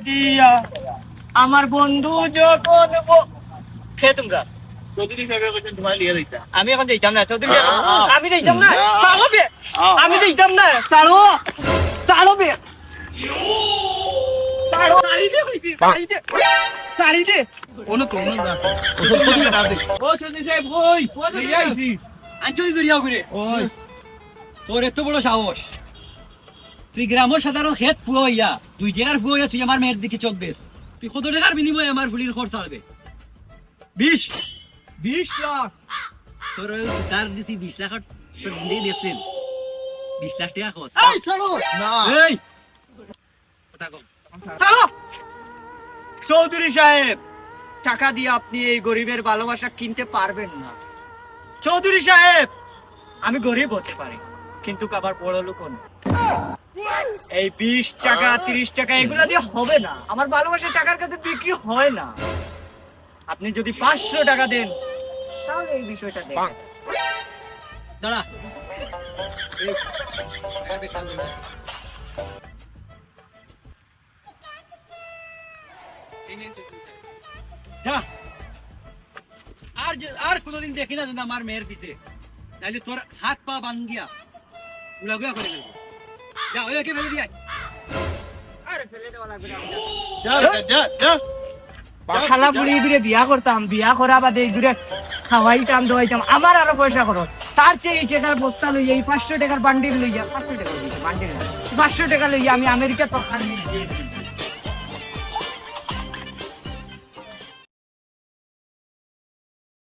দিয়া আমার বন্ধু যখন খেয়ে তোমরা চৌধুরী সাহেব বলছেন তোমার লিয়ে দিতা আমি এখন যাইতাম না চৌধুরী আমি যাইতাম না চালো বে আমি যাইতাম না চালো চালো বে চালো গাড়ি দে গাড়ি দে গাড়ি দে ওনো তো না ও চৌধুরী সাহেব কই নিয়ে আইছি আঞ্চলি দরিয়া ঘুরে ওই তোর এত বড় সাহস তুই গ্রামের সাধারণ ক্ষেত ফুয়া 2 টাকার ফুয়া তুই আমার মেয়ের দিকে চোখ বেশ তুই কত টাকার বিনিময়ে আমার ফুলির খরচ আসবে 20 লাখ তোর তার দিছি 20 লাখ তোর দিয়ে দিয়েছেন 20 লাখ টাকা খরচ এই চলো না এই কথা কম চলো চৌধুরী সাহেব টাকা দিয়ে আপনি এই গরিবের ভালোবাসা কিনতে পারবেন না চৌধুরী সাহেব আমি গরিব হতে পারি কিন্তু আবার বড় লোক না এই 20 টাকা 30 টাকা এগুলা দিয়ে হবে না আমার ভালোবাসা টাকার কাছে বিক্রি হয় না আপনি যদি 500 টাকা দেন তাহলে এই বিষয়টা দেখেন দাঁড়া যা আর কোনদিন দেখি না আমার মেয়ের পিছে তাইলে তোর হাত পা বান্ধিয়া উলাগুলা করে দেবো যা ওই একে ফেলে দিয়ে আরে ফেলে দেওয়া লাগবে না যা খালা বুড়ি বুড়ি বিয়া করতাম বিয়া করা বাদে এই দূরে খাওয়াইতাম দোয়াইতাম আমার আরো পয়সা খরচ তার চেয়ে এই টাকার বস্তা লইয়া এই 500 টাকার বান্ডিল লইয়া 500 টাকা লইয়া বান্ডিল 500 টাকা লইয়া আমি আমেরিকা তো